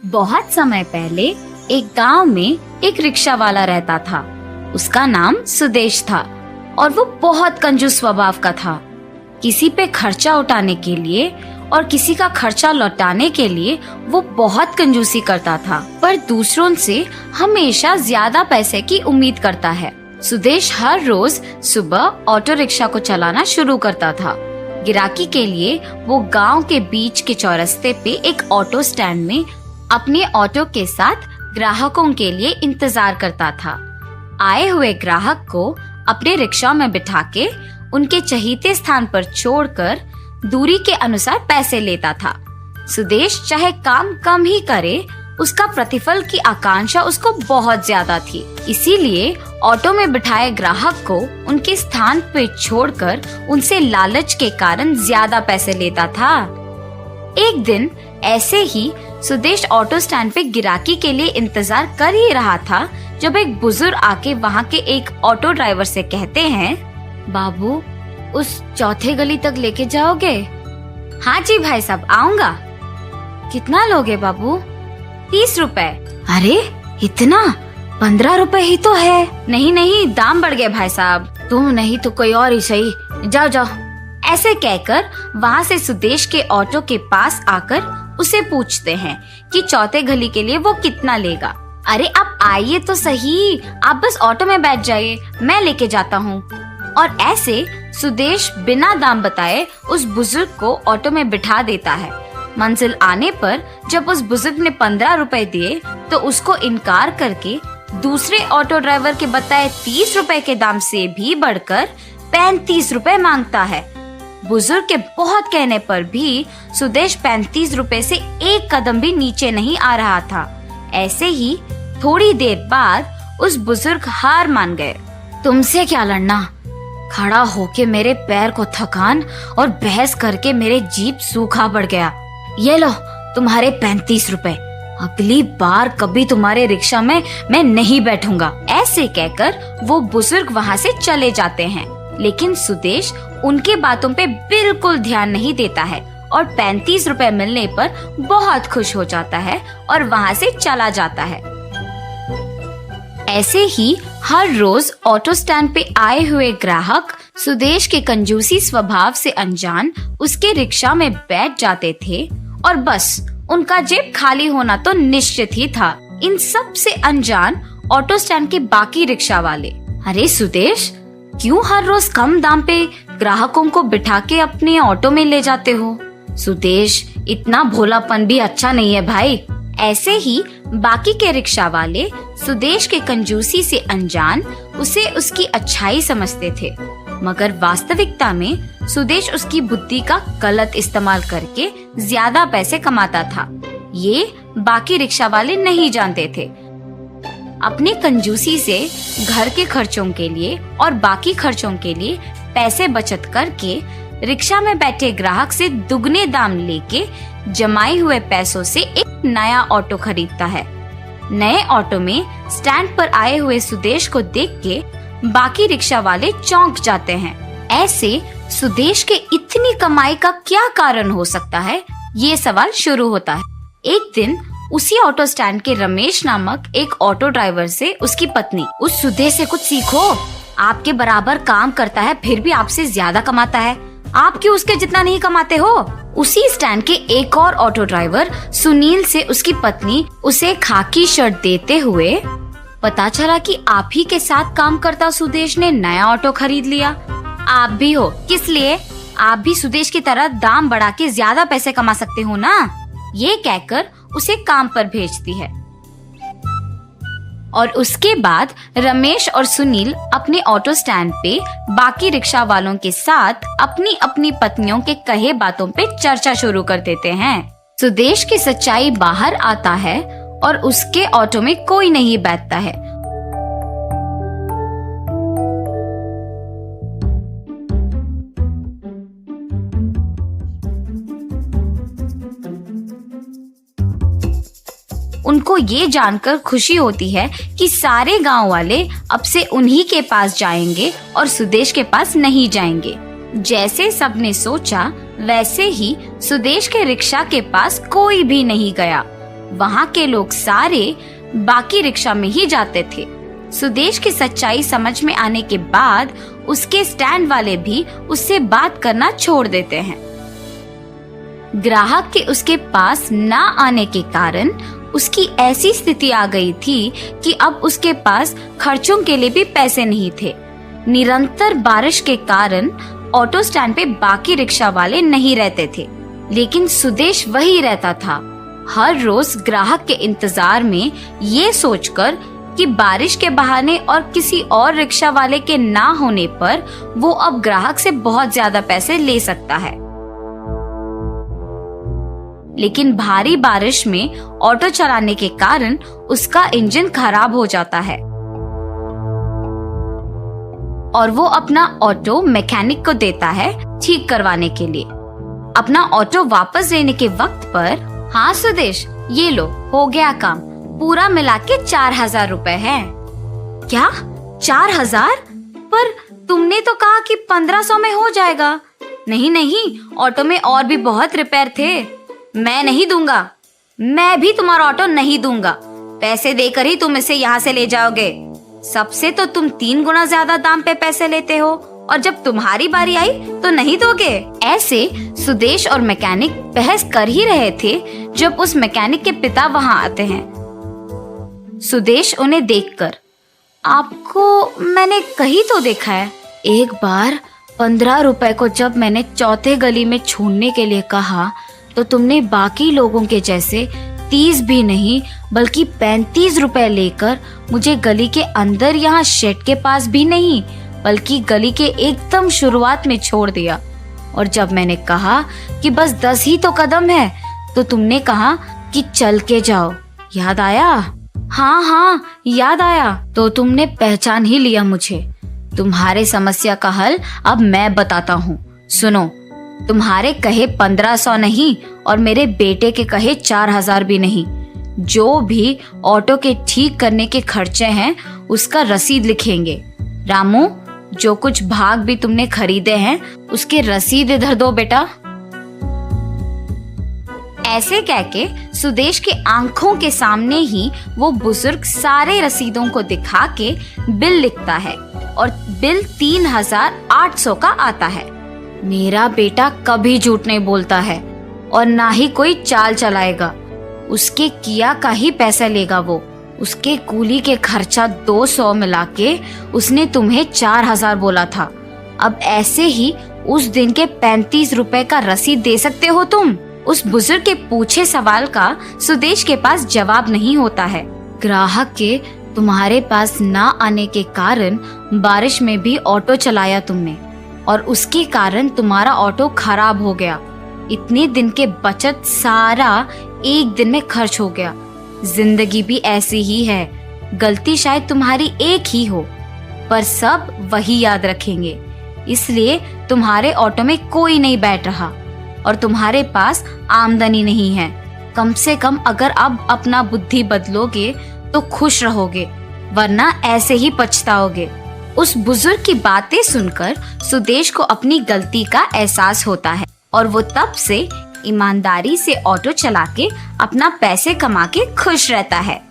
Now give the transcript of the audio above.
बहुत समय पहले एक गांव में एक रिक्शा वाला रहता था। उसका नाम सुदेश था और वो बहुत कंजूस स्वभाव का था। किसी पे खर्चा उठाने के लिए और किसी का खर्चा लौटाने के लिए वो बहुत कंजूसी करता था, पर दूसरों से हमेशा ज्यादा पैसे की उम्मीद करता है। सुदेश हर रोज सुबह ऑटो रिक्शा को चलाना शुरू करता था। गिराकी के लिए वो गांव के बीच के चौरस्ते पे एक ऑटो स्टैंड में अपने ऑटो के साथ ग्राहकों के लिए इंतजार करता था। आए हुए ग्राहक को अपने रिक्शा में बिठा के उनके चहीते स्थान पर छोड़कर दूरी के अनुसार पैसे लेता था। सुदेश चाहे काम कम ही करे, उसका प्रतिफल की आकांक्षा उसको बहुत ज्यादा थी। इसीलिए ऑटो में बिठाए ग्राहक को उनके स्थान पे छोड़कर उनसे लालच के कारण ज्यादा पैसे लेता था। एक दिन ऐसे ही सुदेश ऑटो स्टैंड पे गिराकी के लिए इंतजार कर ही रहा था, जब एक बुजुर्ग आके वहाँ के एक ऑटो ड्राइवर से कहते हैं, बाबू उस चौथे गली तक लेके जाओगे? हाँ जी भाई साहब, आऊंगा। कितना लोगे बाबू? 30 रुपए। अरे इतना? 15 रुपए ही तो है। नहीं नहीं, दाम बढ़ गए भाई साहब। तुम नहीं तो कोई और ही सही, जाओ जाओ। ऐसे कहकर वहाँ से सुदेश के ऑटो के पास आकर उसे पूछते हैं कि चौथे गली के लिए वो कितना लेगा। अरे आप आइए तो सही, आप बस ऑटो में बैठ जाइए, मैं लेके जाता हूँ। और ऐसे सुदेश बिना दाम बताए उस बुजुर्ग को ऑटो में बिठा देता है। मंजिल आने पर जब उस बुजुर्ग ने 15 रुपए दिए तो उसको इनकार करके दूसरे ऑटो ड्राइवर के बताए 30 रुपए के दाम से भी बढ़कर 35 रुपए मांगता है। बुजुर्ग के बहुत कहने पर भी सुदेश 35 रुपए से एक कदम भी नीचे नहीं आ रहा था। ऐसे ही थोड़ी देर बाद उस बुजुर्ग हार मान गए। तुमसे क्या लड़ना? खड़ा होके मेरे पैर को थकान और बहस करके मेरे जीभ सूखा पड़ गया। ये लो तुम्हारे 35 रुपए। अगली बार कभी तुम्हारे रिक्शा में मैं नहीं बैठूंगा। ऐसे कहकर वो बुजुर्ग वहाँ से चले जाते हैं, लेकिन सुदेश उनके बातों पे बिल्कुल ध्यान नहीं देता है और 35 रुपए मिलने पर बहुत खुश हो जाता है और वहाँ से चला जाता है। ऐसे ही हर रोज ऑटो स्टैंड पे आए हुए ग्राहक सुदेश के कंजूसी स्वभाव से अनजान उसके रिक्शा में बैठ जाते थे और बस उनका जेब खाली होना तो निश्चित ही था। इन सब से अनजान ऑटो स्टैंड के बाकी रिक्शा वाले, अरे सुदेश, क्यों हर रोज कम दाम पे ग्राहकों को बिठा के अपने ऑटो में ले जाते हो? सुदेश, इतना भोलापन भी अच्छा नहीं है भाई। ऐसे ही बाकी के रिक्शा वाले सुदेश के कंजूसी से अनजान उसे उसकी अच्छाई समझते थे, मगर वास्तविकता में सुदेश उसकी बुद्धि का गलत इस्तेमाल करके ज्यादा पैसे कमाता था। ये बाकी रिक्शा वाले नहीं जानते थे। अपनी कंजूसी से घर के खर्चों के लिए और बाकी खर्चों के लिए पैसे बचत करके रिक्शा में बैठे ग्राहक से दुगने दाम लेके जमाए हुए पैसों से एक नया ऑटो खरीदता है। नए ऑटो में स्टैंड पर आए हुए सुदेश को देख के बाकी रिक्शा वाले चौंक जाते हैं। ऐसे सुदेश के इतनी कमाई का क्या कारण हो सकता है, ये सवाल शुरू होता है। एक दिन उसी ऑटो स्टैंड के रमेश नामक एक ऑटो ड्राइवर से उसकी पत्नी, उस सुदेश से कुछ सीखो, आपके बराबर काम करता है फिर भी आपसे ज्यादा कमाता है, आप क्यों उसके जितना नहीं कमाते हो? उसी स्टैंड के एक और ऑटो ड्राइवर सुनील से उसकी पत्नी उसे खाकी शर्ट देते हुए, पता चला कि आप ही के साथ काम करता सुदेश ने नया ऑटो खरीद लिया। आप भी हो, किस लिए? आप भी सुदेश की तरह दाम बढ़ा के ज्यादा पैसे कमा सकते हो ना? ये कहकर उसे काम पर भेजती है। और उसके बाद रमेश और सुनील अपने ऑटो स्टैंड पे बाकी रिक्शा वालों के साथ अपनी अपनी पत्नियों के कहे बातों पे चर्चा शुरू कर देते हैं। सुदेश की सच्चाई बाहर आता है और उसके ऑटो में कोई नहीं बैठता है। उनको ये जानकर खुशी होती है कि सारे गांव वाले अब से उन्हीं के पास जाएंगे और सुदेश के पास नहीं जाएंगे। जैसे सबने सोचा वैसे ही सुदेश के रिक्शा के पास कोई भी नहीं गया। वहाँ के लोग सारे बाकी रिक्शा में ही जाते थे। सुदेश की सच्चाई समझ में आने के बाद उसके स्टैंड वाले भी उससे बात करना छोड़ देते हैं। ग्राहक के उसके पास ना आने के कारण उसकी ऐसी स्थिति आ गई थी कि अब उसके पास खर्चों के लिए भी पैसे नहीं थे। निरंतर बारिश के कारण ऑटो स्टैंड पे बाकी रिक्शा वाले नहीं रहते थे, लेकिन सुदेश वही रहता था। हर रोज ग्राहक के इंतजार में ये सोचकर कि बारिश के बहाने और किसी और रिक्शा वाले के ना होने पर वो अब ग्राहक से बहुत ज्यादा पैसे ले सकता है। लेकिन भारी बारिश में ऑटो चलाने के कारण उसका इंजन खराब हो जाता है और वो अपना ऑटो मैकेनिक को देता है ठीक करवाने के लिए। अपना ऑटो वापस लेने के वक्त पर, हाँ सुदेश, ये लो, हो गया काम, पूरा मिला के 4,000 रुपए है। क्या 4,000? पर तुमने तो कहा कि 1,500 में हो जाएगा। नहीं नहीं, ऑटो में और भी बहुत रिपेयर थे। मैं नहीं दूंगा, मैं भी तुम्हारा ऑटो नहीं दूंगा। पैसे देकर ही तुम इसे यहाँ से ले जाओगे। सबसे तो तुम 3 गुना ज्यादा दाम पे पैसे लेते हो, और जब तुम्हारी बारी आई तो नहीं दोगे। ऐसे सुदेश और मैकेनिक बहस कर ही रहे थे जब उस मैकेनिक के पिता वहाँ आते हैं। सुदेश उन्हें देखकर, आपको मैंने कहीं तो देखा है। एक बार 15 रुपए को जब मैंने चौथे गली में छोड़ने के लिए कहा तो तुमने बाकी लोगों के जैसे 30 भी नहीं बल्कि 35 रुपए लेकर मुझे गली के अंदर, यहाँ शेड के पास भी नहीं बल्कि गली के एकदम शुरुआत में छोड़ दिया। और जब मैंने कहा कि बस 10 ही तो कदम है तो तुमने कहा कि चल के जाओ। याद आया? हाँ हाँ, याद आया। तो तुमने पहचान ही लिया मुझे। तुम्हारे समस्या का हल अब मैं बताता हूँ। सुनो, तुम्हारे कहे 1,500 नहीं और मेरे बेटे के कहे 4,000 भी नहीं। जो भी ऑटो के ठीक करने के खर्चे हैं उसका रसीद लिखेंगे। रामू, जो कुछ भाग भी तुमने खरीदे हैं उसके रसीद इधर दो बेटा। ऐसे कहके सुदेश के आंखों के सामने ही वो बुजुर्ग सारे रसीदों को दिखा के बिल लिखता है और बिल 3,800 का आता है। मेरा बेटा कभी झूठ नहीं बोलता है और ना ही कोई चाल चलाएगा। उसके किया का ही पैसा लेगा वो। उसके कूली के खर्चा 200 मिला के उसने तुम्हें 4,000 बोला था। अब ऐसे ही उस दिन के 35 रुपए का रसीद दे सकते हो तुम? उस बुजुर्ग के पूछे सवाल का सुदेश के पास जवाब नहीं होता है। ग्राहक के तुम्हारे पास ना आने के कारण बारिश में भी ऑटो चलाया तुमने और उसके कारण तुम्हारा ऑटो खराब हो गया। इतने दिन के बचत सारा एक दिन में खर्च हो गया। जिंदगी भी ऐसी ही है। गलती शायद तुम्हारी एक ही हो पर सब वही याद रखेंगे। इसलिए तुम्हारे ऑटो में कोई नहीं बैठ रहा और तुम्हारे पास आमदनी नहीं है। कम से कम अगर अब अपना बुद्धि बदलोगे तो खुश रहोगे, वरना ऐसे ही पछताओगे। उस बुजुर्ग की बातें सुनकर सुदेश को अपनी गलती का एहसास होता है और वो तब से ईमानदारी से ऑटो चला के अपना पैसे कमा के खुश रहता है।